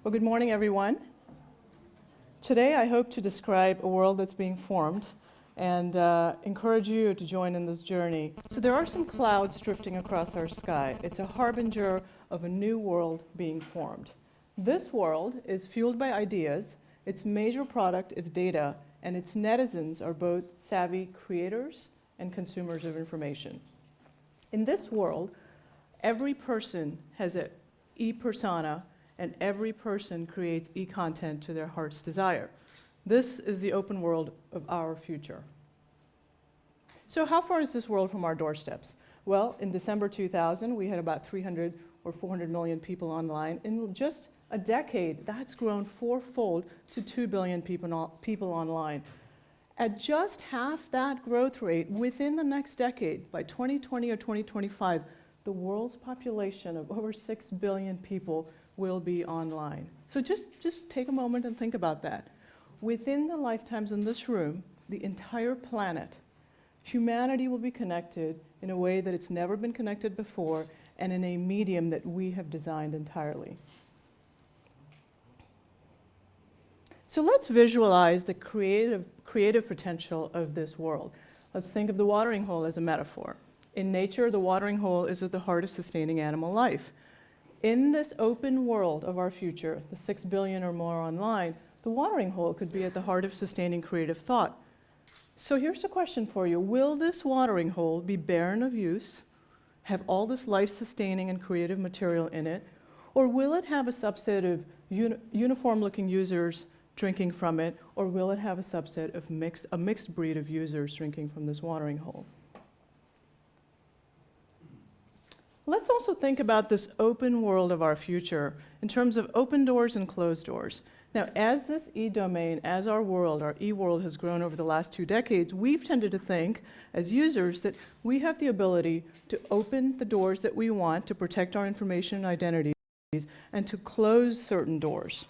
Well, good morning, everyone. Today, I hope to describe a world that's being formed and encourage you to join in this journey. So there are some clouds drifting across our sky. It's a harbinger of a new world being formed. This world is fueled by ideas, its major product is data, and its netizens are both savvy creators and consumers of information. In this world, every person has an e-persona, and every person creates e-content to their heart's desire. This is the open world of our future. So how far is this world from our doorsteps? Well, in December 2000, we had about 300 or 400 million people online. In just a decade, that's grown fourfold to 2 billion people online. At just half that growth rate, within the next decade, by 2020 or 2025, the world's population of over 6 billion people will be online. So just take a moment and think about that. Within the lifetimes in this room, the entire planet, humanity will be connected in a way that it's never been connected before and in a medium that we have designed entirely. So let's visualize the creative potential of this world. Let's think of the watering hole as a metaphor. In nature, the watering hole is at the heart of sustaining animal life. In this open world of our future, the 6 billion or more online, the watering hole could be at the heart of sustaining creative thought. So here's the question for you. Will this watering hole be barren of use, have all this life-sustaining and creative material in it, or will it have a subset of uniform-looking users drinking from it, or will it have a subset of a mixed breed of users drinking from this watering hole? Let's also think about this open world of our future in terms of open doors and closed doors. Now, as this e-domain, as our world, our e-world has grown over the last 2 decades, we've tended to think, as users, that we have the ability to open the doors that we want to protect our information and identities and to close certain doors.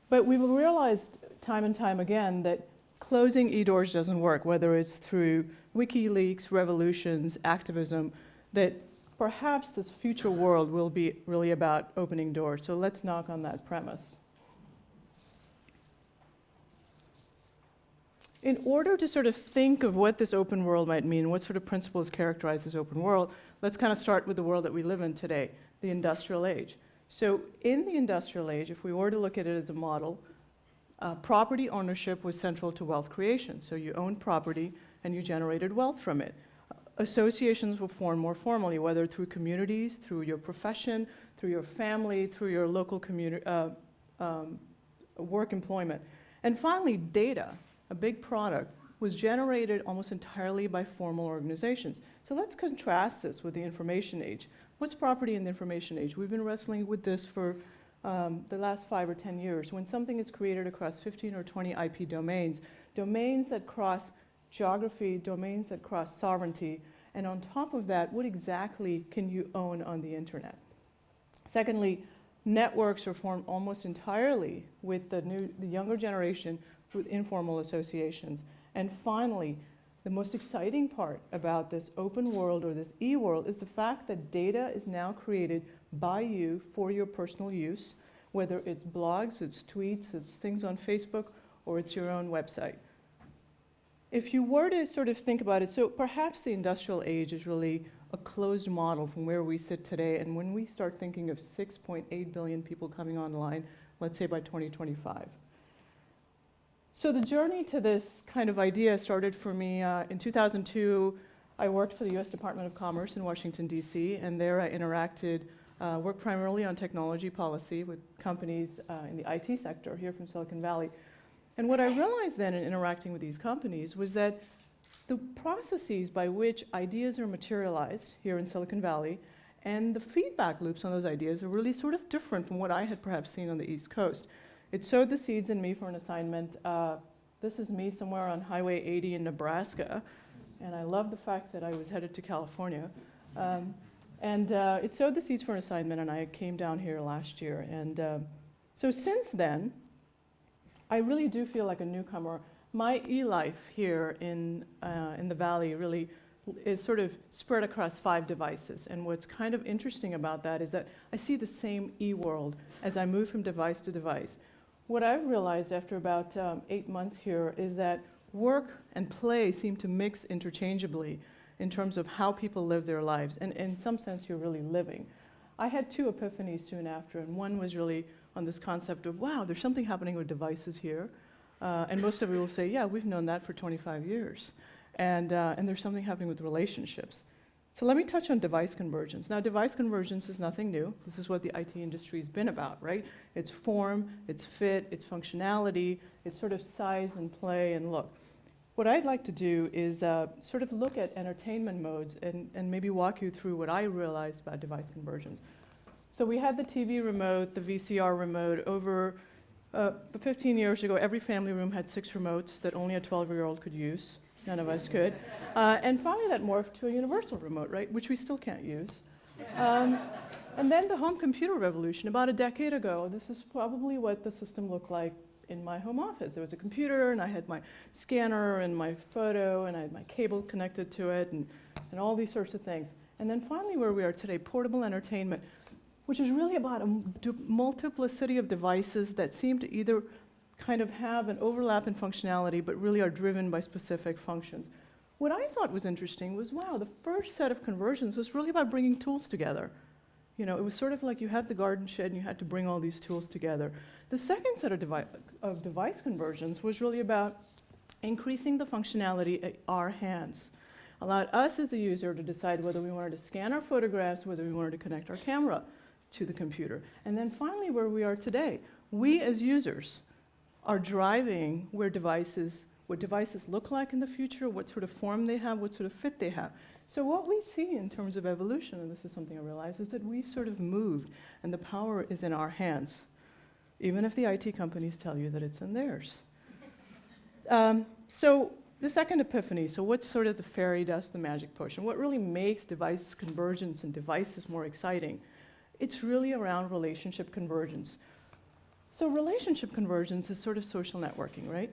But we've realized time and time again that closing e-doors doesn't work, whether it's through WikiLeaks, revolutions, activism, that perhaps this future world will be really about opening doors. So let's knock on that premise. In order to sort of think of what this open world might mean, what sort of principles characterize this open world, let's kind of start with the world that we live in today, the industrial age. So in the industrial age, if we were to look at it as a model, property ownership was central to wealth creation. So you owned property and you generated wealth from it. Associations were formed more formally, whether through communities, through your profession, through your family, through your local community, work employment. And finally, data, a big product, was generated almost entirely by formal organizations. So let's contrast this with the information age. What's property in the information age? We've been wrestling with this for the last 5 or 10 years. When something is created across 15 or 20 IP domains, domains that cross geography, domains that cross sovereignty, and on top of that, what exactly can you own on the internet? Secondly, networks are formed almost entirely with the younger generation with informal associations. And finally, the most exciting part about this open world or this e-world is the fact that data is now created by you for your personal use, whether it's blogs, it's tweets, it's things on Facebook, or it's your own website. If you were to sort of think about it, so perhaps the industrial age is really a closed model from where we sit today, and when we start thinking of 6.8 billion people coming online, let's say by 2025. So the journey to this kind of idea started for me in 2002. I worked for the US Department of Commerce in Washington, DC, and there I worked primarily on technology policy with companies in the IT sector here from Silicon Valley. And what I realized then in interacting with these companies was that the processes by which ideas are materialized here in Silicon Valley and the feedback loops on those ideas are really sort of different from what I had perhaps seen on the East Coast. It sowed the seeds in me for an assignment. This is me somewhere on Highway 80 in Nebraska, and I love the fact that I was headed to California. It sowed the seeds for an assignment, and I came down here last year. And so since then, I really do feel like a newcomer. My e-life here in the Valley really is sort of spread across 5 devices. And what's kind of interesting about that is that I see the same e-world as I move from device to device. What I've realized after about 8 months here is that work and play seem to mix interchangeably in terms of how people live their lives. And in some sense, you're really living. I had 2 epiphanies soon after, and one was really on this concept of, wow, there's something happening with devices here. And most of you will say, yeah, we've known that for 25 years. And there's something happening with relationships. So let me touch on device convergence. Now, device convergence is nothing new. This is what the IT industry has been about, right? It's form, it's fit, it's functionality, it's sort of size and play and look. What I'd like to do is sort of look at entertainment modes and maybe walk you through what I realized about device convergence. So we had the TV remote, the VCR remote. Over 15 years ago, every family room had 6 remotes that only a 12-year-old could use. None of us could. And finally that morphed to a universal remote, right, which we still can't use. And then the home computer revolution, about a decade ago, this is probably what the system looked like in my home office. There was a computer, and I had my scanner and my photo, and I had my cable connected to it, and all these sorts of things. And then finally where we are today, portable entertainment, which is really about a multiplicity of devices that seem to either kind of have an overlap in functionality, but really are driven by specific functions. What I thought was interesting was, wow, the first set of conversions was really about bringing tools together. You know, it was sort of like you had the garden shed and you had to bring all these tools together. The second set of device conversions was really about increasing the functionality at our hands. Allowed us as the user to decide whether we wanted to scan our photographs, whether we wanted to connect our camera to the computer. And then finally where we are today, we as users are driving what devices look like in the future, what sort of form they have, what sort of fit they have. So what we see in terms of evolution, and this is something I realize, is that we've sort of moved, and the power is in our hands, even if the IT companies tell you that it's in theirs. So the second epiphany, so what's sort of the fairy dust, the magic potion? What really makes device convergence and devices more exciting? It's really around relationship convergence. So relationship convergence is sort of social networking, right?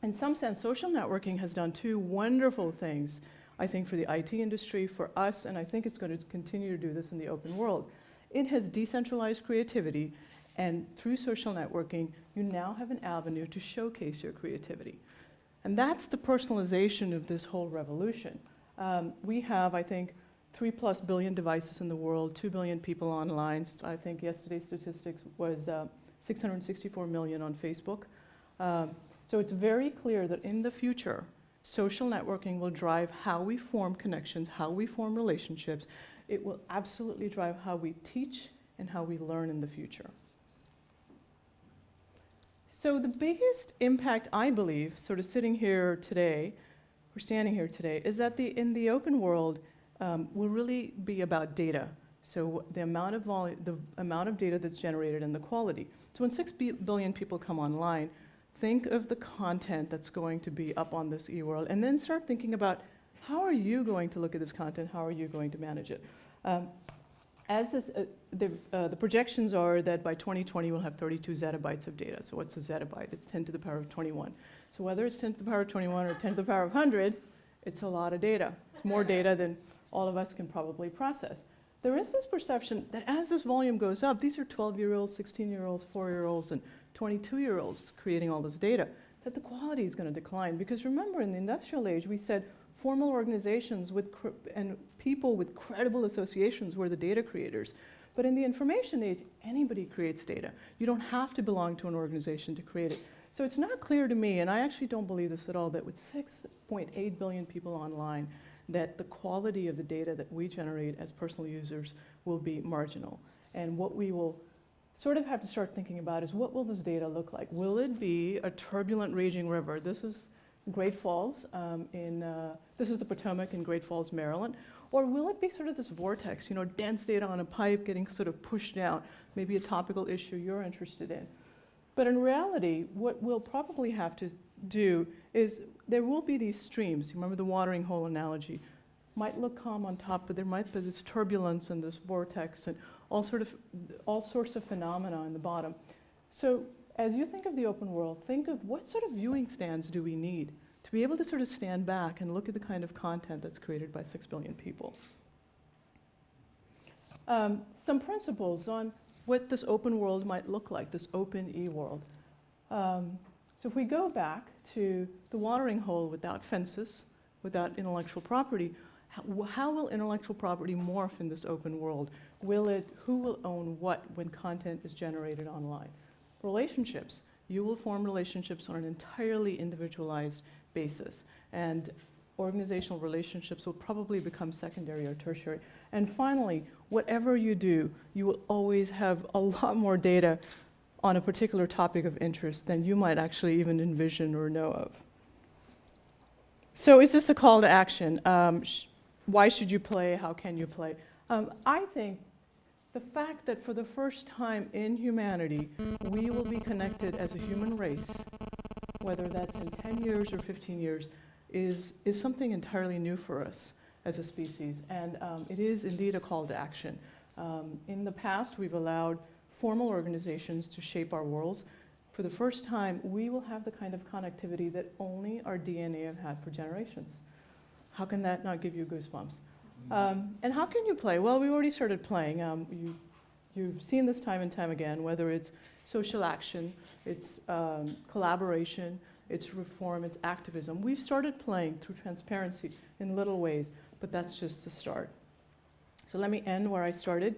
In some sense, social networking has done 2 wonderful things, I think, for the IT industry, for us, and I think it's going to continue to do this in the open world. It has decentralized creativity, and through social networking, you now have an avenue to showcase your creativity. And that's the personalization of this whole revolution. We have, I think, 3+ billion devices in the world, 2 billion people online. I think yesterday's statistics was 664 million on Facebook. So it's very clear that in the future, social networking will drive how we form connections, how we form relationships. It will absolutely drive how we teach and how we learn in the future. So the biggest impact, I believe, sort of sitting here today, or standing here today, is that in the open world will really be about data. So the amount of data that's generated and the quality. So when 6 billion people come online, think of the content that's going to be up on this e-world, and then start thinking about how are you going to look at this content, how are you going to manage it. The projections are that by 2020 we'll have 32 zettabytes of data. So what's a zettabyte? It's 10 to the power of 21. So whether it's 10 to the power of 21 or 10 to the power of 100, it's a lot of data. It's more data than all of us can probably process. There is this perception that as this volume goes up, these are 12-year-olds, 16-year-olds, 4-year-olds, and 22-year-olds creating all this data, that the quality is going to decline. Because remember, in the industrial age, we said formal organizations and people with credible associations were the data creators. But in the information age, anybody creates data. You don't have to belong to an organization to create it. So it's not clear to me, and I actually don't believe this at all, that with 6.8 billion people online, that the quality of the data that we generate as personal users will be marginal. And what we will sort of have to start thinking about is, what will this data look like? Will it be a turbulent, raging river? This is Great Falls, this is the Potomac in Great Falls, Maryland. Or will it be sort of this vortex, dense data on a pipe getting sort of pushed down, maybe a topical issue you're interested in? But in reality, what we'll probably have to do is there will be these streams. Remember the watering hole analogy? Might look calm on top, but there might be this turbulence and this vortex and all sorts of phenomena in the bottom. So as you think of the open world, think of what sort of viewing stands do we need to be able to sort of stand back and look at the kind of content that's created by 6 billion people. Some principles on what this open world might look like, this open e-world. So if we go back to the watering hole without fences, without intellectual property, how will intellectual property morph in this open world? Who will own what when content is generated online? Relationships. You will form relationships on an entirely individualized basis. And organizational relationships will probably become secondary or tertiary. And finally, whatever you do, you will always have a lot more data on a particular topic of interest than you might actually even envision or know of. So is this a call to action? Why should you play? How can you play? I think the fact that for the first time in humanity, we will be connected as a human race, whether that's in 10 years or 15 years, is something entirely new for us as a species. And it is indeed a call to action. In the past, we've allowed formal organizations to shape our worlds. For the first time, we will have the kind of connectivity that only our DNA have had for generations. How can that not give you goosebumps? And how can you play? Well, we already started playing. You've seen this time and time again, whether it's social action, it's collaboration, it's reform, it's activism. We've started playing through transparency in little ways, but that's just the start. So let me end where I started.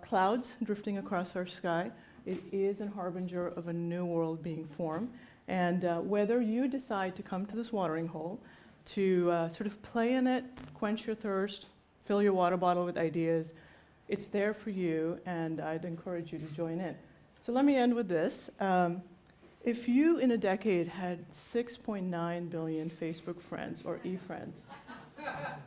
Clouds drifting across our sky. It is a harbinger of a new world being formed. And whether you decide to come to this watering hole, to sort of play in it, quench your thirst, fill your water bottle with ideas, it's there for you, and I'd encourage you to join in. So let me end with this. If you, in a decade, had 6.9 billion Facebook friends or e-friends,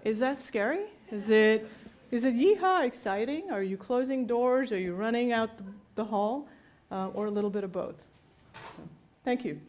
is that scary? Is it yeehaw, exciting? Are you closing doors? Are you running out the hall? Or a little bit of both? So, thank you.